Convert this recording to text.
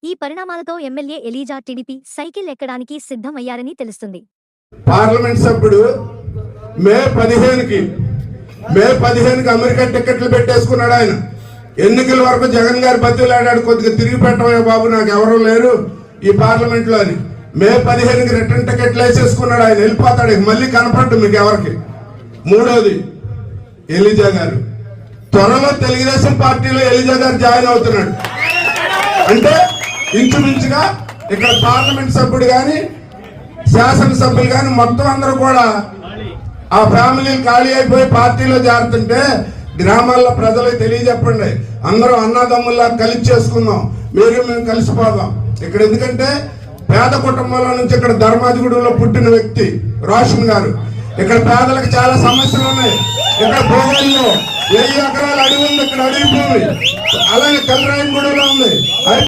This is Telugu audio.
ఈ పరిణామాలతో ఎమ్మెల్యే ఎలీజా టీడీపీ సైకిల్ ఎక్కడానికి సిద్ధమయ్యారని తెలుస్తుంది. పార్లమెంట్ సభ్యుడు మే 15కి అమెరికా టికెట్లు పెట్టేసుకున్నాడు. ఆయన ఎన్నికల వరకు జగన్ గారి బతిలాడాడు, కొద్దిగా తిరిగి పెట్టవయ్యా బాబు, నాకు ఎవరూ లేరు ఈ పార్లమెంట్ లో అని. మే 15కి రిటర్న్ టికెట్లు వేసేసుకున్నాడు. ఆయన వెళ్ళిపోతాడు, మళ్ళీ కనపడ్డు మీకు ఎవరికి. మూడోది, ఎలీజా గారు త్వరలో తెలుగుదేశం పార్టీలో ఎలీజా గారు జాయిన్ అవుతున్నాడు. అంటే ఇంచుమించుగా ఇక్కడ పార్లమెంట్ సభ్యుడు కానీ శాసనసభ్యులు కానీ మొత్తం అందరూ కూడా ఆ ఫ్యామిలీలు ఖాళీ అయిపోయి పార్టీలో చేరుతుంటే గ్రామాల్లో ప్రజలకు తెలియజెప్పండి. అందరూ అన్నదమ్ముల్లా కలిసి చేసుకుందాం, మీరు మేము కలిసిపోదాం ఇక్కడ. ఎందుకంటే పేద కుటుంబంలో నుంచి ఇక్కడ ధర్మాజిగూడెంలో పుట్టిన వ్యక్తి రోషన్ గారు. ఇక్కడ పేదలకు చాలా సమస్యలు ఉన్నాయి. ఇక్కడ భూముల్లో 1000 ఎకరాల అడవి ఉంది, ఇక్కడ అడవి భూమి. అలాగే కల్లరాయనగూడెంలో ఉంది.